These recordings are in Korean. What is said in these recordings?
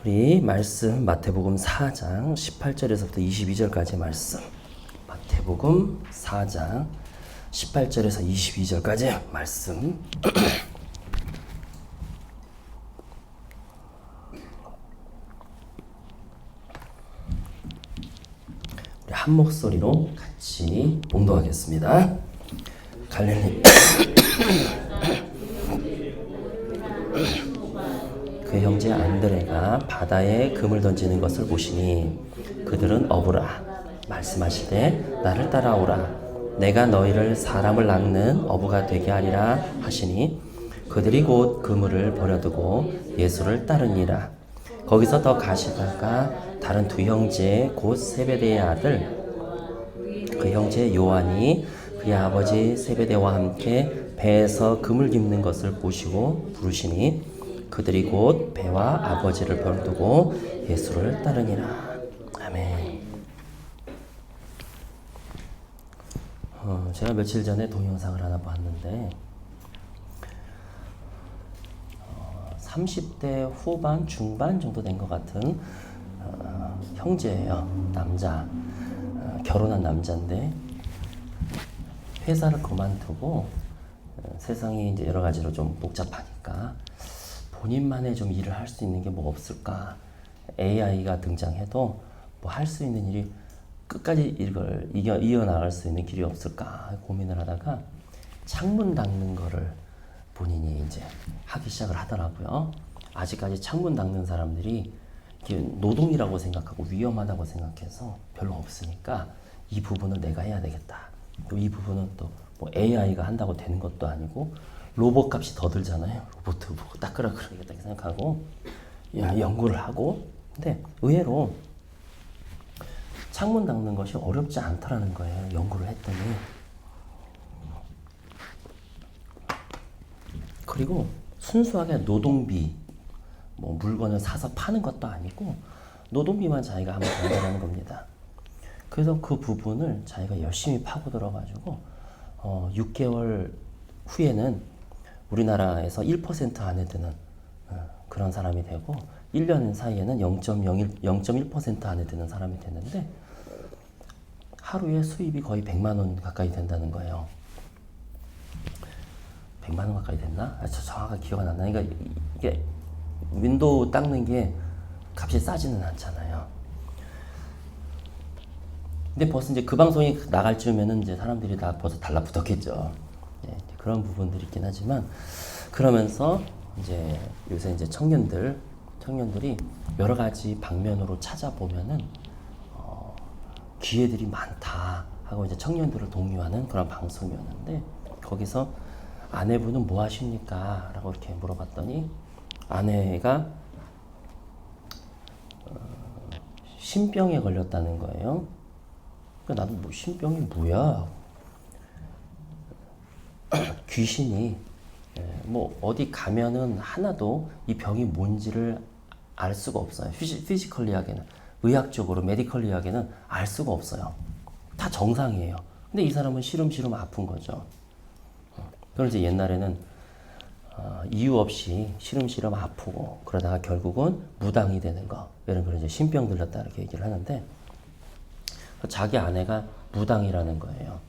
우리 말씀 마태복음 4장 18절에서부터 22절까지 말씀. 마태복음 4장 18절에서 22절까지 말씀. 우리 한 목소리로 같이 봉독하겠습니다. 갈릴리 그 형제 안드레가 바다에 금을 던지는 것을 보시니 그들은 어부라. 말씀하시되 나를 따라오라. 내가 너희를 사람을 낚는 어부가 되게 하리라 하시니 그들이 곧 그물을 버려두고 예수를 따르니라. 거기서 더 가시다가 다른 두 형제 곧 세베대의 아들 그 형제 요한이 그의 아버지 세베대와 함께 배에서 금을 깁는 것을 보시고 부르시니 그들이 곧 배와 아버지를 버려두고 예수를 따르니라. 아멘. 제가 며칠 전에 동영상을 하나 봤는데 30대 후반 중반 정도 된 것 같은 형제예요. 남자. 결혼한 남자인데 회사를 그만두고 세상이 이제 여러 가지로 좀 복잡하니까 본인만의 좀 일을 할 수 있는 게 뭐 없을까? AI가 등장해도 뭐 할 수 있는 일이 끝까지 이걸 이어나갈 수 있는 길이 없을까 고민을 하다가 창문 닦는 거를 본인이 이제 하기 시작을 하더라고요. 아직까지 창문 닦는 사람들이 이게 노동이라고 생각하고 위험하다고 생각해서 별로 없으니까 이 부분을 내가 해야 되겠다. 또 이 부분은 또 뭐 AI가 한다고 되는 것도 아니고 로봇 값이 더 들잖아요. 로봇 보고 닦으라 그러겠다 생각하고 연구를 하고, 근데 의외로 창문 닦는 것이 어렵지 않더라는 거예요. 연구를 했더니. 그리고 순수하게 노동비, 뭐 물건을 사서 파는 것도 아니고 노동비만 자기가 하면 된다는 겁니다. 그래서 그 부분을 자기가 열심히 파고들어가지고 6개월 후에는 우리나라에서 1% 안에 드는 그런 사람이 되고 1년 사이에는 0.1% 안에 드는 사람이 됐는데 하루에 수입이 거의 100만 원 가까이 된다는 거예요. 100만 원 가까이 됐나? 정확하게 기억은 안 나니까 이게 윈도우 닦는 게 값이 싸지는 않잖아요. 근데 벌써 이제 그 방송이 나갈 쯤에는 이제 사람들이 다 벌써 달라붙었겠죠. 네, 그런 부분들이 있긴 하지만 그러면서 이제 요새 이제 청년들이 여러 가지 방면으로 찾아보면은 기회들이 많다 하고 이제 청년들을 독려하는 그런 방송이었는데 거기서 아내분은 뭐 하십니까? 라고 이렇게 물어봤더니 아내가 신병에 걸렸다는 거예요. 그러니까 나도 뭐 신병이 뭐야? 귀신이 뭐 어디 가면은 하나도 이 병이 뭔지를 알 수가 없어요. 피지컬리하게는, 의학적으로, 메디컬리하게는 알 수가 없어요. 다 정상이에요. 근데 이 사람은 시름시름 아픈 거죠. 그걸 이제 옛날에는 이유 없이 시름시름 아프고 그러다가 결국은 무당이 되는 거, 이런 걸 이제 신병 들렸다 이렇게 얘기를 하는데 자기 아내가 무당이라는 거예요.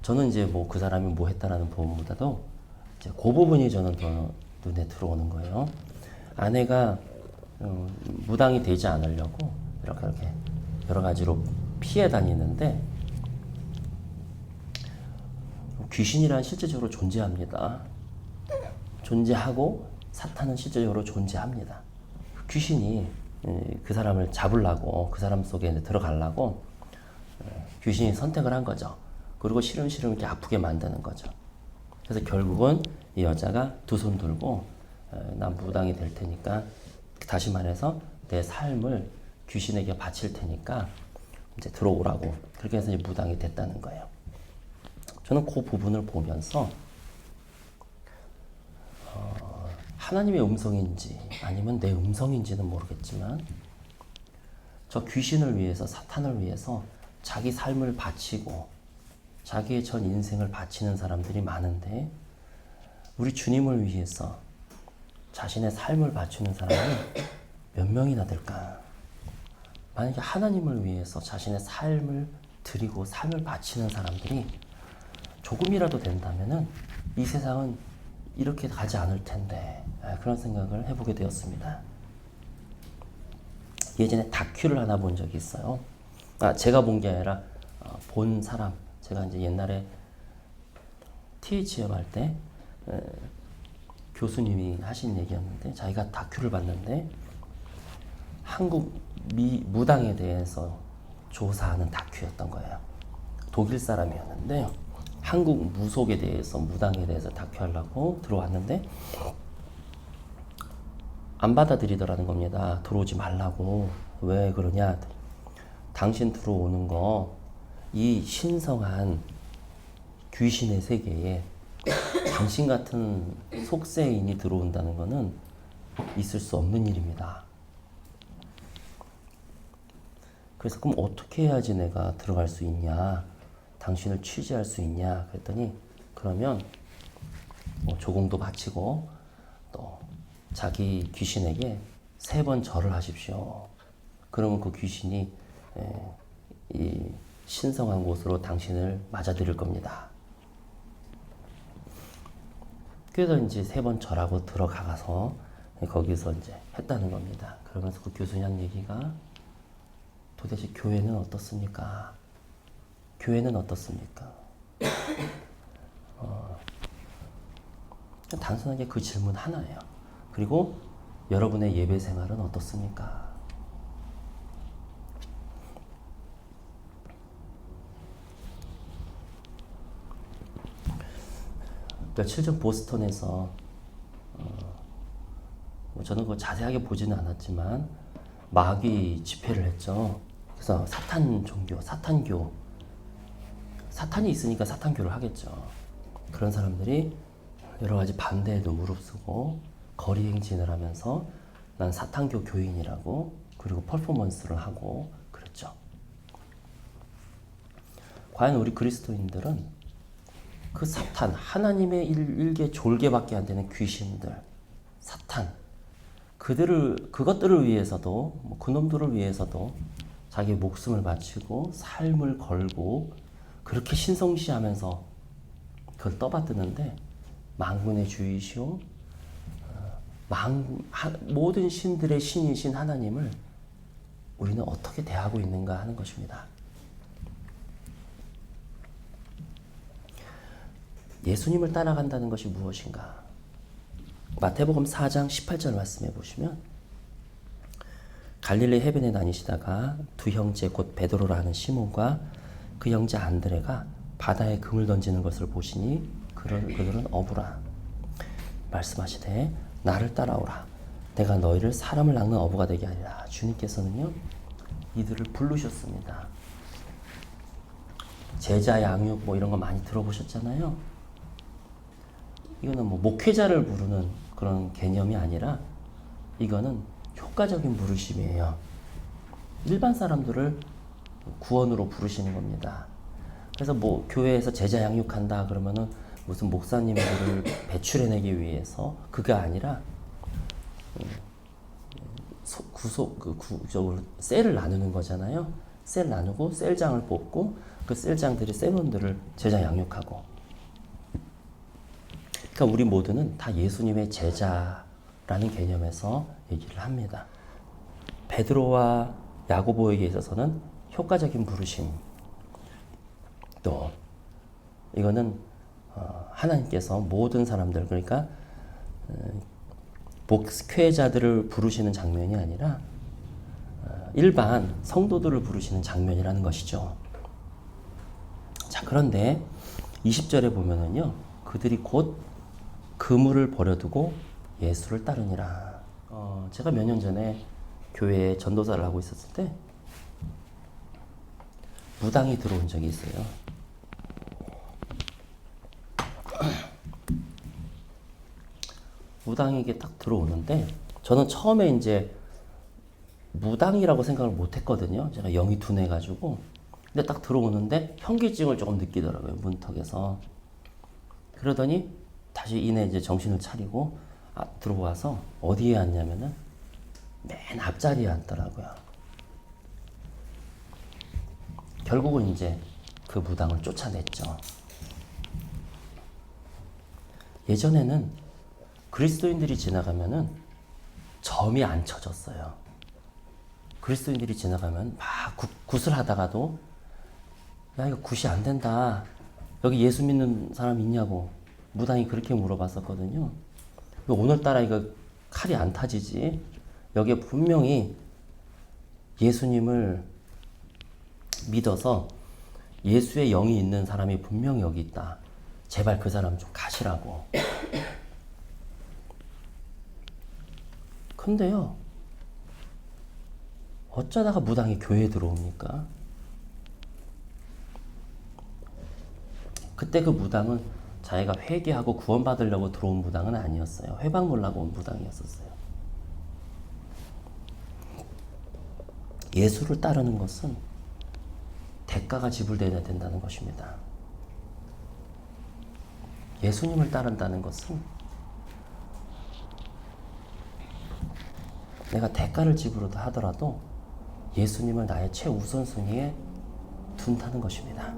저는 이제 뭐 그 사람이 뭐 했다라는 부분보다도 이제 그 부분이 저는 더 눈에 들어오는 거예요. 아내가 무당이 되지 않으려고 이렇게 여러 가지로 피해 다니는데 귀신이란 실제적으로 존재합니다. 존재하고 사탄은 실제적으로 존재합니다. 귀신이 그 사람을 잡으려고, 그 사람 속에 들어가려고 귀신이 선택을 한 거죠. 그리고 시름시름 이렇게 아프게 만드는 거죠. 그래서 결국은 이 여자가 두 손 들고 난 무당이 될 테니까, 다시 말해서 내 삶을 귀신에게 바칠 테니까 이제 들어오라고, 그렇게 해서 이제 무당이 됐다는 거예요. 저는 그 부분을 보면서 하나님의 음성인지 아니면 내 음성인지는 모르겠지만 저 귀신을 위해서, 사탄을 위해서 자기 삶을 바치고 자기의 전 인생을 바치는 사람들이 많은데 우리 주님을 위해서 자신의 삶을 바치는 사람은 몇 명이나 될까? 만약에 하나님을 위해서 자신의 삶을 드리고 삶을 바치는 사람들이 조금이라도 된다면은 이 세상은 이렇게 가지 않을 텐데, 그런 생각을 해보게 되었습니다. 예전에 다큐를 하나 본 적이 있어요. 제가 본 게 아니라 본 사람. 제가 이제 옛날에 THM 할 때 교수님이 하신 얘기였는데, 자기가 다큐를 봤는데 한국 무당에 대해서 조사하는 다큐였던 거예요. 독일 사람이었는데 한국 무속에 대해서, 무당에 대해서 다큐하려고 들어왔는데 안 받아들이더라는 겁니다. 들어오지 말라고. 왜 그러냐? 당신 들어오는 거 이 신성한 귀신의 세계에 당신 같은 속세인이 들어온다는 거는 있을 수 없는 일입니다. 그래서 그럼 어떻게 해야지 내가 들어갈 수 있냐? 당신을 취재할 수 있냐? 그랬더니 그러면 조공도 바치고 또 자기 귀신에게 3번 절을 하십시오. 그러면 그 귀신이 이 신성한 곳으로 당신을 맞아들일 겁니다. 그래서 이제 3번 절하고 들어가서 거기서 이제 했다는 겁니다. 그러면서 그 교수님 한 얘기가 도대체 교회는 어떻습니까? 교회는 어떻습니까? 단순하게 그 질문 하나예요. 그리고 여러분의 예배 생활은 어떻습니까? 며칠 전 보스턴에서 저는 그거 자세하게 보지는 않았지만 마귀 집회를 했죠. 그래서 사탄 종교, 사탄교, 사탄이 있으니까 사탄교를 하겠죠. 그런 사람들이 여러 가지 반대에도 무릅쓰고 거리 행진을 하면서 난 사탄교 교인이라고, 그리고 퍼포먼스를 하고 그랬죠. 과연 우리 그리스도인들은 그 사탄, 하나님의 일개 졸개밖에 안 되는 귀신들, 사탄, 그것들을 위해서도, 그놈들을 위해서도 자기 목숨을 바치고 삶을 걸고 그렇게 신성시하면서 그걸 떠받드는데, 만군의 주이시오, 모든 신들의 신이신 하나님을 우리는 어떻게 대하고 있는가 하는 것입니다. 예수님을 따라간다는 것이 무엇인가? 마태복음 4장 18절 말씀해 보시면, 갈릴리 해변에 다니시다가 두 형제 곧 베드로라 하는 시몬과 그 형제 안드레가 바다에 금을 던지는 것을 보시니 그들은 어부라. 말씀하시되 나를 따라오라. 내가 너희를 사람을 낚는 어부가 되게 하리라. 주님께서는요, 이들을 부르셨습니다. 제자 양육 이런 거 많이 들어보셨잖아요. 이거는 목회자를 부르는 그런 개념이 아니라 이거는 효과적인 부르심이에요. 일반 사람들을 구원으로 부르시는 겁니다. 그래서 교회에서 제자 양육한다 그러면은 무슨 목사님들을 배출해내기 위해서, 그게 아니라 셀을 나누는 거잖아요. 셀 나누고 셀장을 뽑고 그 셀장들이 셀원들을 제자 양육하고. 그러니까 우리 모두는 다 예수님의 제자라는 개념에서 얘기를 합니다. 베드로와 야고보에게 있어서는 효과적인 부르심, 또 이거는 하나님께서 모든 사람들, 그러니까 목회자들을 부르시는 장면이 아니라 일반 성도들을 부르시는 장면이라는 것이죠. 자, 그런데 20절에 보면은요, 그들이 곧 그물을 버려두고 예수를 따르니라. 제가 몇 년 전에 교회에 전도사를 하고 있었을 때 무당이 들어온 적이 있어요. 무당에게 딱 들어오는데, 저는 처음에 이제 무당이라고 생각을 못 했거든요. 제가 영이 둔해가지고. 근데 딱 들어오는데 현기증을 조금 느끼더라고요, 문턱에서. 그러더니 다시 이내 이제 정신을 차리고 들어와서 어디에 앉냐면은 맨 앞자리에 앉더라고요. 결국은 이제 그 무당을 쫓아냈죠. 예전에는 그리스도인들이 지나가면은 점이 안 쳐졌어요. 그리스도인들이 지나가면 막 굿을 하다가도 야 이거 굿이 안 된다. 여기 예수 믿는 사람 있냐고 무당이 그렇게 물어봤었거든요. 오늘따라 이거 칼이 안 타지지. 여기에 분명히 예수님을 믿어서 예수의 영이 있는 사람이 분명히 여기 있다. 제발 그 사람 좀 가시라고. 근데요, 어쩌다가 무당이 교회에 들어옵니까? 그때 그 무당은 자기가 회개하고 구원받으려고 들어온 무당은 아니었어요. 회방 놀라고 온 무당이었었어요. 예수를 따르는 것은 대가가 지불되어야 된다는 것입니다. 예수님을 따른다는 것은 내가 대가를 지불하다 하더라도 예수님을 나의 최우선순위에 둔다는 것입니다.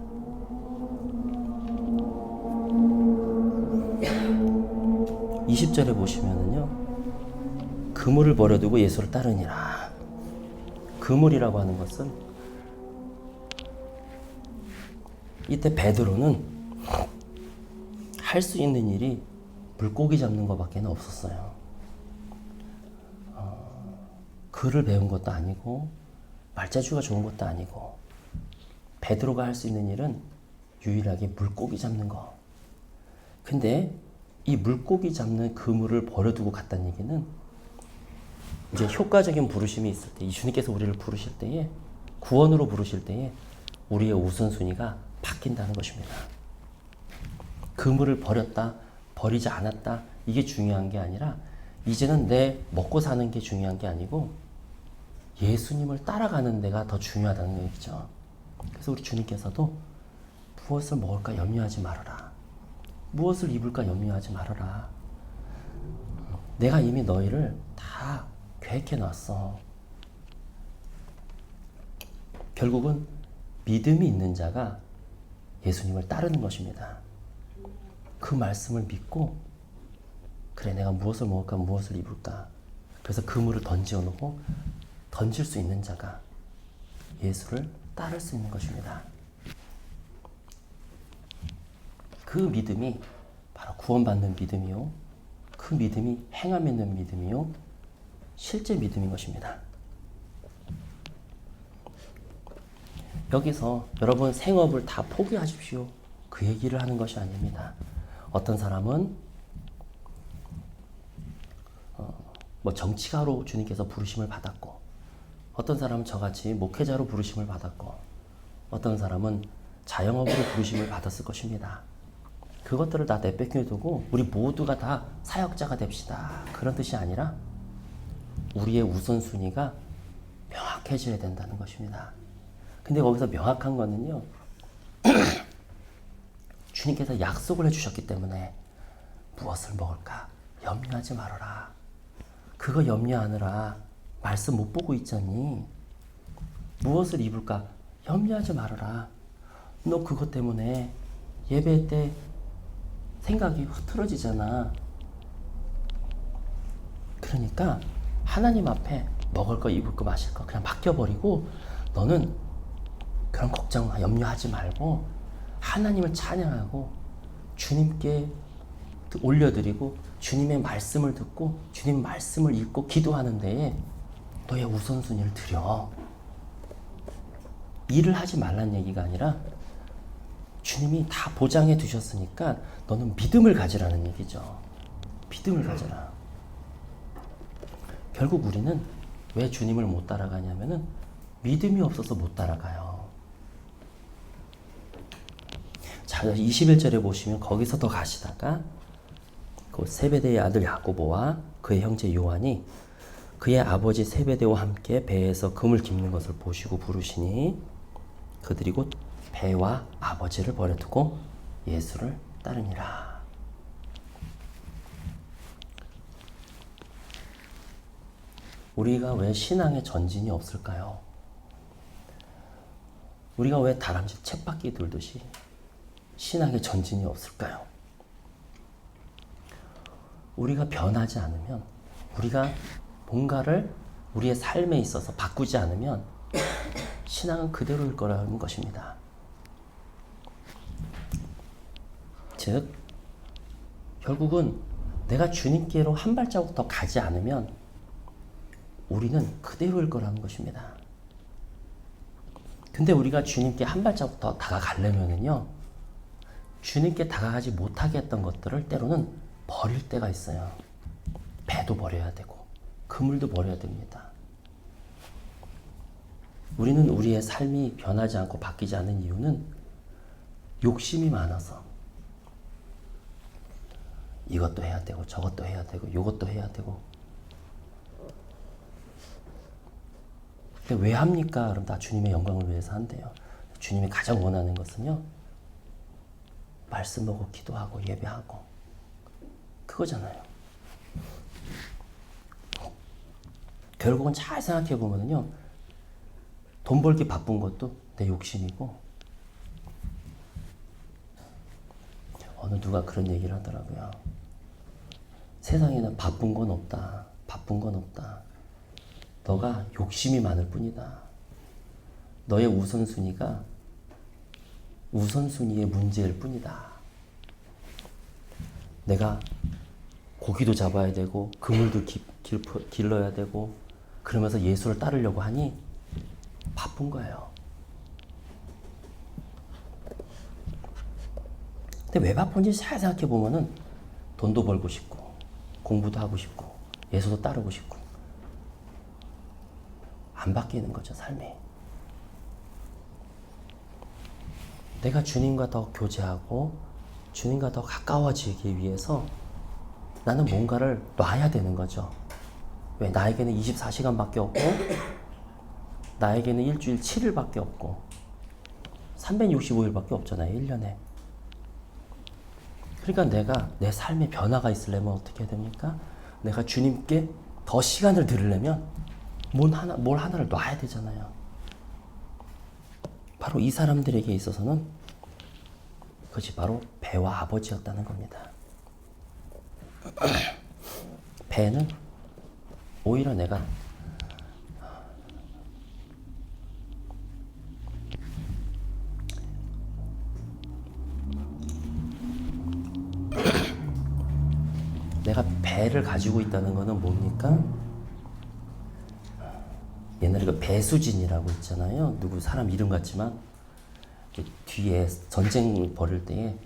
20절에 보시면은요, 그물을 버려두고 예수를 따르니라. 그물이라고 하는 것은 이때 베드로는 할 수 있는 일이 물고기 잡는 것밖에 없었어요. 글을 배운 것도 아니고 말재주가 좋은 것도 아니고 베드로가 할 수 있는 일은 유일하게 물고기 잡는 거. 근데 이 물고기 잡는 그물을 버려두고 갔다는 얘기는 이제 효과적인 부르심이 있을 때, 이 주님께서 우리를 부르실 때에, 구원으로 부르실 때에 우리의 우선순위가 바뀐다는 것입니다. 그물을 버렸다, 버리지 않았다, 이게 중요한 게 아니라 이제는 내 먹고 사는 게 중요한 게 아니고 예수님을 따라가는 데가 더 중요하다는 얘기죠. 그래서 우리 주님께서도 무엇을 먹을까 염려하지 말아라. 무엇을 입을까 염려하지 말아라. 내가 이미 너희를 다 계획해 놨어. 결국은 믿음이 있는 자가 예수님을 따르는 것입니다. 그 말씀을 믿고 그래 내가 무엇을 먹을까 무엇을 입을까 그래서 그물을 던져 놓고 던질 수 있는 자가 예수를 따를 수 있는 것입니다. 그 믿음이 바로 구원받는 믿음이요, 그 믿음이 행함 있는 믿음이요, 실제 믿음인 것입니다. 여기서 여러분 생업을 다 포기하십시오, 그 얘기를 하는 것이 아닙니다. 어떤 사람은 뭐 정치가로 주님께서 부르심을 받았고, 어떤 사람은 저같이 목회자로 부르심을 받았고, 어떤 사람은 자영업으로 부르심을 받았을 것입니다. 그것들을 다 내뺏겨두고 우리 모두가 다 사역자가 됩시다, 그런 뜻이 아니라 우리의 우선순위가 명확해져야 된다는 것입니다. 근데 거기서 명확한 거는요, 주님께서 약속을 해주셨기 때문에 무엇을 먹을까 염려하지 말아라. 그거 염려하느라 말씀 못 보고 있잖니. 무엇을 입을까 염려하지 말아라. 너 그것 때문에 예배 때 생각이 흐트러지잖아. 그러니까 하나님 앞에 먹을 거 입을 거 마실 거 그냥 맡겨버리고 너는 그런 걱정 염려하지 말고 하나님을 찬양하고 주님께 올려드리고 주님의 말씀을 듣고 주님 말씀을 읽고 기도하는 데에 너의 우선순위를 드려. 일을 하지 말란 얘기가 아니라 주님이 다 보장해 두셨으니까 너는 믿음을 가지라는 얘기죠. 믿음을 가져라. 결국 우리는 왜 주님을 못 따라가냐면은 믿음이 없어서 못 따라가요. 자, 21절에 보시면 거기서 더 가시다가 그 세베대의 아들 야고보와 그의 형제 요한이 그의 아버지 세베대와 함께 배에서 금을 깁는 것을 보시고 부르시니 그들이 곧 배와 아버지를 버려두고 예수를 따르니라. 우리가 왜 신앙의 전진이 없을까요? 우리가 왜 다람쥐 쳇바퀴 돌듯이 신앙의 전진이 없을까요? 우리가 변하지 않으면, 우리가 뭔가를 우리의 삶에 있어서 바꾸지 않으면 신앙은 그대로일 거라는 것입니다. 즉, 결국은 내가 주님께로 한 발자국 더 가지 않으면 우리는 그대로일 거라는 것입니다. 근데 우리가 주님께 한 발자국 더 다가가려면은요, 주님께 다가가지 못하게 했던 것들을 때로는 버릴 때가 있어요. 배도 버려야 되고, 그물도 버려야 됩니다. 우리는 우리의 삶이 변하지 않고 바뀌지 않는 이유는 욕심이 많아서 이것도 해야 되고 저것도 해야 되고 이것도 해야 되고. 근데 왜 합니까? 그럼 다 주님의 영광을 위해서 한대요. 주님이 가장 원하는 것은요, 말씀 보고 기도하고 예배하고 그거잖아요. 결국은 잘 생각해 보면요, 돈 벌기 바쁜 것도 내 욕심이고, 어느 누가 그런 얘기를 하더라고요. 세상에는 바쁜 건 없다. 바쁜 건 없다. 너가 욕심이 많을 뿐이다. 너의 우선순위가 우선순위의 문제일 뿐이다. 내가 고기도 잡아야 되고 그물도 길러야 되고 그러면서 예수를 따르려고 하니 바쁜 거예요. 근데 왜 바쁜지 잘 생각해 보면은 돈도 벌고 싶고 공부도 하고 싶고 예수도 따르고 싶고 안 바뀌는 거죠, 삶이. 내가 주님과 더 교제하고 주님과 더 가까워지기 위해서 나는 뭔가를 놔야 되는 거죠. 왜? 나에게는 24시간밖에 없고 나에게는 일주일 7일밖에 없고 365일밖에 없잖아요, 1년에. 그러니까 내가 내 삶에 변화가 있으려면 어떻게 해야 됩니까? 내가 주님께 더 시간을 들으려면 뭘 하나를 놔야 되잖아요. 바로 이 사람들에게 있어서는 그것이 바로 배와 아버지였다는 겁니다. 배는 오히려 내가 배를 가지고 있다는 것은 뭡니까? 옛날에 그 배수진이라고 있잖아요. 누구 사람 이름 같지만 뒤에 전쟁 벌일 때에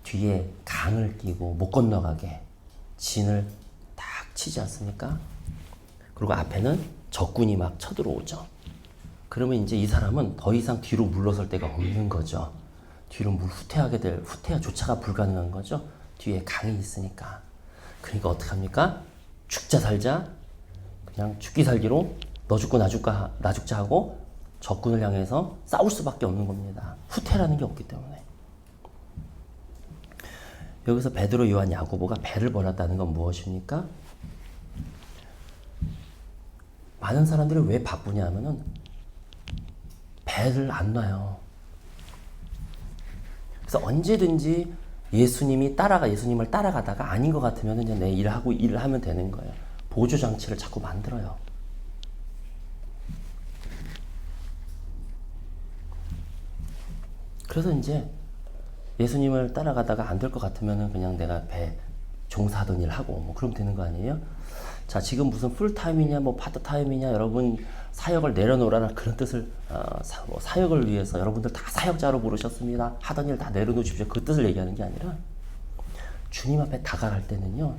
뒤에 강을 끼고 못 건너가게 진을 딱 치지 않습니까? 그리고 앞에는 적군이 막 쳐들어오죠. 그러면 이제 이 사람은 더 이상 뒤로 물러설 데가 없는 거죠. 뒤로 후퇴조차가 불가능한 거죠. 뒤에 강이 있으니까. 그러니까 어떡합니까? 죽자 살자, 그냥 죽기 살기로 너 죽고 나 죽자 하고 적군을 향해서 싸울 수밖에 없는 겁니다. 후퇴라는 게 없기 때문에. 여기서 베드로, 요한, 야고보가 배를 버렸다는 건 무엇입니까? 많은 사람들이 왜 바쁘냐 하면은 배를 안 놔요. 그래서 언제든지 예수님을 따라가다가 아닌 것 같으면 그냥 내 일을 하면 되는 거예요. 보조 장치를 자꾸 만들어요. 그래서 이제 예수님을 따라가다가 안 될 것 같으면은 그냥 내가 배 종사하던 일 하고 뭐 그러면 되는 거 아니에요? 자, 지금 무슨 풀타임이냐 뭐 파트타임이냐 여러분 사역을 내려놓으라는 그런 뜻을 사역을 위해서 여러분들 다 사역자로 부르셨습니다. 하던 일 다 내려놓으십시오. 그 뜻을 얘기하는 게 아니라 주님 앞에 다가갈 때는요,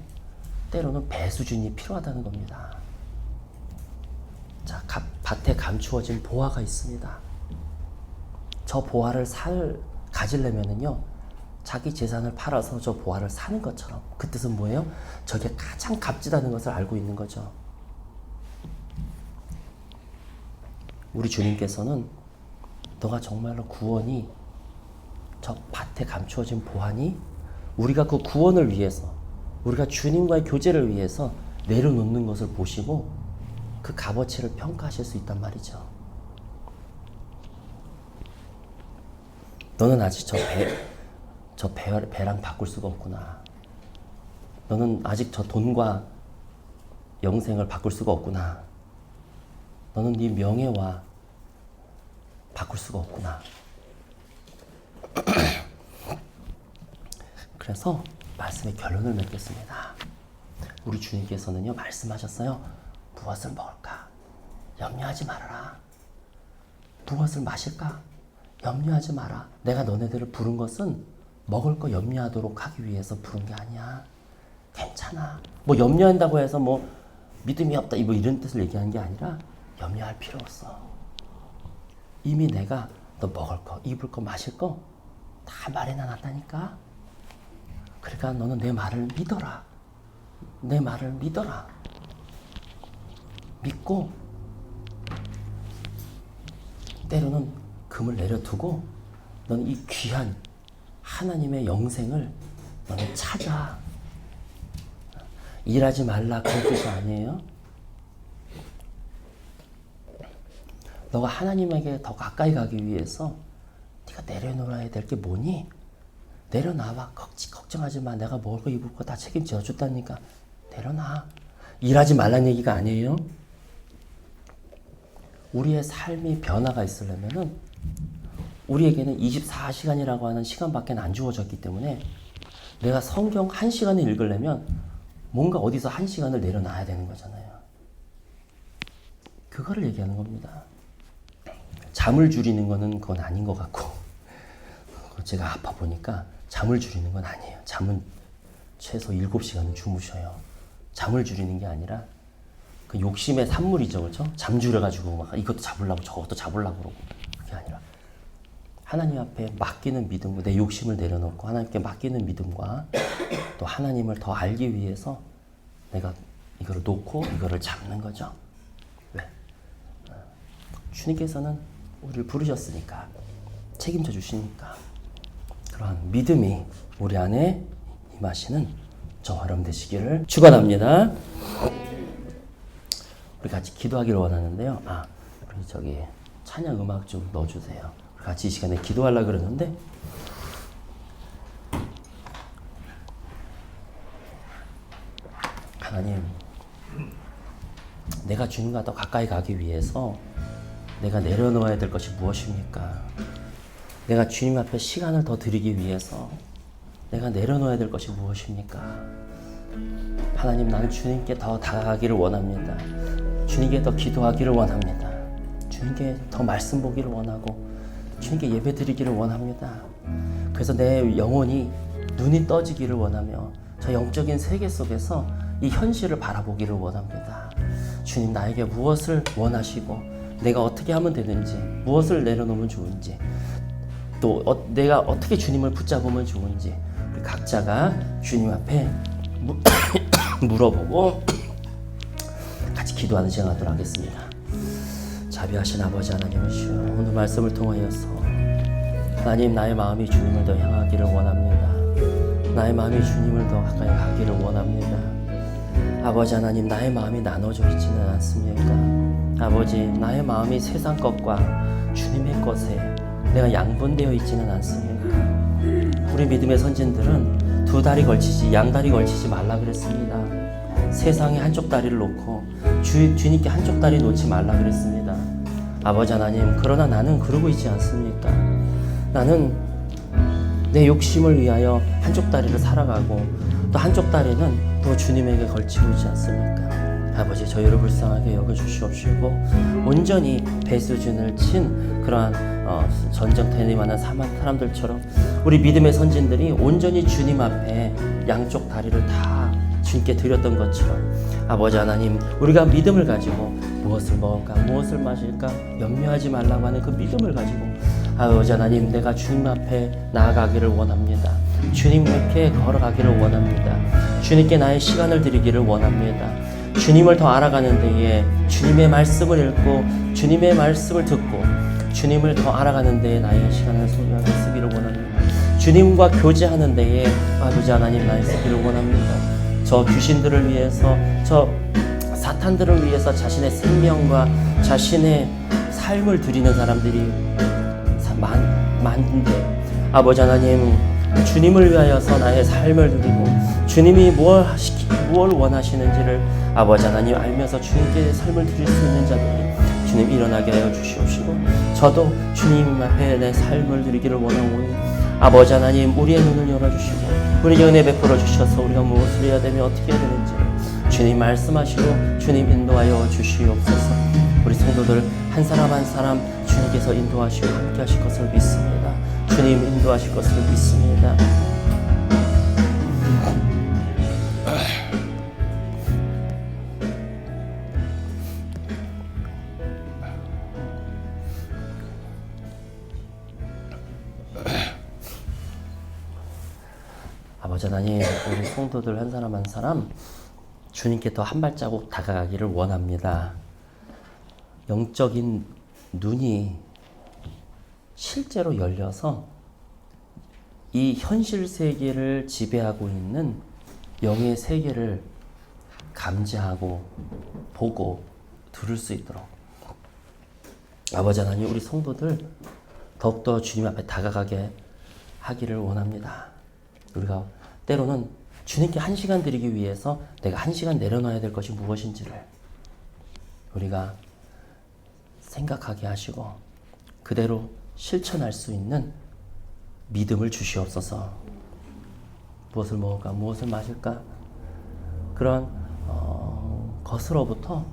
때로는 배수준이 필요하다는 겁니다. 자, 밭에 감추어진 보화가 있습니다. 저 보화를 가지려면은요, 자기 재산을 팔아서 저 보화를 사는 것처럼. 그 뜻은 뭐예요? 저게 가장 값지다는 것을 알고 있는 거죠. 우리 주님께서는 너가 정말로 구원이 저 밭에 감추어진 보화니 우리가 그 구원을 위해서 우리가 주님과의 교제를 위해서 내려놓는 것을 보시고 그 값어치를 평가하실 수 있단 말이죠. 너는 아직 배랑 바꿀 수가 없구나. 너는 아직 저 돈과 영생을 바꿀 수가 없구나. 너는 네 명예와 바꿀 수가 없구나. 그래서 말씀의 결론을 맺겠습니다. 우리 주님께서는요, 말씀하셨어요. 무엇을 먹을까? 염려하지 말아라. 무엇을 마실까? 염려하지 마라. 내가 너네들을 부른 것은 먹을 거 염려하도록 하기 위해서 부른 게 아니야. 괜찮아. 뭐 염려한다고 해서 뭐 믿음이 없다 뭐 이런 뜻을 얘기하는 게 아니라 염려할 필요 없어. 이미 내가 너 먹을 거, 입을 거, 마실 거 다 마련해 놨다니까. 그러니까 너는 내 말을 믿어라. 내 말을 믿어라. 믿고 때로는 금을 내려두고 너는 이 귀한 하나님의 영생을 너는 찾아. 일하지 말라 그런 뜻이 아니에요. 너가 하나님에게 더 가까이 가기 위해서 네가 내려놓아야 될 게 뭐니? 내려놔봐. 걱정하지 마. 내가 먹을 거 입을 거 다 책임져 줬다니까. 내려놔. 일하지 말란 얘기가 아니에요. 우리의 삶이 변화가 있으려면은 우리에게는 24시간이라고 하는 시간밖에 안 주어졌기 때문에 내가 성경 1시간을 읽으려면 뭔가 어디서 1시간을 내려놔야 되는 거잖아요. 그거를 얘기하는 겁니다. 잠을 줄이는 거는 그건 아닌 것 같고, 제가 아파 보니까 잠을 줄이는 건 아니에요. 잠은 최소 7시간은 주무셔요. 잠을 줄이는 게 아니라 그 욕심의 산물이죠. 그렇죠? 잠 줄여가지고 막 이것도 잡으려고 저것도 잡으려고 그러고. 그게 아니라 하나님 앞에 맡기는 믿음과 내 욕심을 내려놓고 하나님께 맡기는 믿음과 또 하나님을 더 알기 위해서 내가 이거를 놓고 이거를 잡는 거죠. 왜? 주님께서는 우리를 부르셨으니까, 책임져 주시니까 그러한 믿음이 우리 안에 임하시는 저와 여러분 되시기를 축원합니다. 우리 같이 기도하기를 원하는데요. 우리 저기 찬양 음악 좀 넣어주세요. 우리 같이 이 시간에 기도하려고 그러는데 하나님, 내가 주님과 더 가까이 가기 위해서 내가 내려놓아야 될 것이 무엇입니까? 내가 주님 앞에 시간을 더 드리기 위해서 내가 내려놓아야 될 것이 무엇입니까? 하나님, 나는 주님께 더 다가가기를 원합니다. 주님께 더 기도하기를 원합니다. 주님께 더 말씀 보기를 원하고 주님께 예배 드리기를 원합니다. 그래서 내 영혼이 눈이 떠지기를 원하며 저 영적인 세계 속에서 이 현실을 바라보기를 원합니다. 주님, 나에게 무엇을 원하시고 내가 어떻게 하면 되는지, 무엇을 내려놓으면 좋은지, 또 내가 어떻게 주님을 붙잡으면 좋은지 우리 각자가 주님 앞에 물어보고 같이 기도하는 시간 갖도록 하겠습니다. 자비하신 아버지 하나님이시여, 오늘 말씀을 통하여서 하나님, 나의 마음이 주님을 더 향하기를 원합니다. 나의 마음이 주님을 더 가까이 가기를 원합니다. 아버지 하나님, 나의 마음이 나눠져 있지는 않습니까? 아버지, 나의 마음이 세상 것과 주님의 것에 내가 양분되어 있지는 않습니까? 우리 믿음의 선진들은 두 다리 걸치지 양다리 걸치지 말라 그랬습니다. 세상에 한쪽 다리를 놓고 주님께 한쪽 다리 놓지 말라 그랬습니다. 아버지 하나님, 그러나 나는 그러고 있지 않습니까? 나는 내 욕심을 위하여 한쪽 다리를 살아가고 또 한쪽 다리는 또 주님에게 걸치고 있지 않습니까? 아버지, 저희를 불쌍하게 여겨주시옵시고 온전히 배수준을 친 그러한 전쟁터에 많은 사람들처럼 우리 믿음의 선진들이 온전히 주님 앞에 양쪽 다리를 다 주님께 드렸던 것처럼 아버지 하나님, 우리가 믿음을 가지고 무엇을 먹을까, 무엇을 마실까 염려하지 말라고 하는 그 믿음을 가지고 아버지 하나님, 내가 주님 앞에 나아가기를 원합니다. 주님께 걸어가기를 원합니다. 주님께 나의 시간을 드리기를 원합니다. 주님을 더 알아가는 데에 주님의 말씀을 읽고 주님의 말씀을 듣고 주님을 더 알아가는 데에 나의 시간을 소중하게 쓰기를 원합니다. 주님과 교제하는 데에 아버지 하나님, 나의 쓰기를 원합니다. 저 귀신들을 위해서, 저 사탄들을 위해서 자신의 생명과 자신의 삶을 드리는 사람들이 많은데 아버지 하나님, 주님을 위하여서 나의 삶을 드리고 주님이 뭘 원하시는지를 아버지 하나님 알면서 주님께 삶을 드릴 수 있는 자들이 주님 일어나게 하여 주시옵시고, 저도 주님 앞에 내 삶을 드리기를 원하오니 아버지 하나님, 우리의 눈을 열어주시고 우리에게 은혜 베풀어 주셔서 우리가 무엇을 해야 되며 어떻게 해야 되는지를 주님 말씀하시고 주님 인도하여 주시옵소서. 우리 성도들 한 사람 한 사람 주님께서 인도하시고 함께 하실 것을 믿습니다. 주님 인도하실 것을 믿습니다. 아버지 하나님, 우리 성도들 한 사람 한 사람 주님께 더 한 발자국 다가가기를 원합니다. 영적인 눈이 실제로 열려서 이 현실 세계를 지배하고 있는 영의 세계를 감지하고 보고 들을 수 있도록 아버지 하나님, 우리 성도들 더욱더 주님 앞에 다가가게 하기를 원합니다. 우리가 때로는 주님께 1시간 드리기 위해서 내가 1시간 내려놔야 될 것이 무엇인지를 우리가 생각하게 하시고 그대로 실천할 수 있는 믿음을 주시옵소서. 무엇을 먹을까? 무엇을 마실까? 그런 것으로부터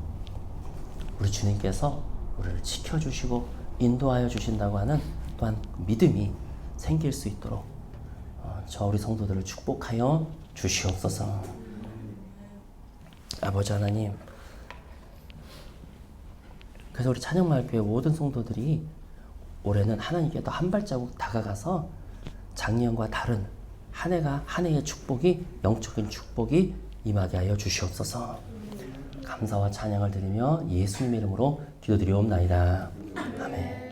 우리 주님께서 우리를 지켜주시고 인도하여 주신다고 하는 또한 믿음이 생길 수 있도록 저 우리 성도들을 축복하여 주시옵소서. 아버지 하나님, 그래서 우리 찬양마을교회 모든 성도들이 올해는 하나님께 더 한 발자국 다가가서 작년과 다른 한 해의 축복이, 영적인 축복이 임하게 하여 주시옵소서. 감사와 찬양을 드리며 예수님의 이름으로 기도드리옵나이다. 아멘.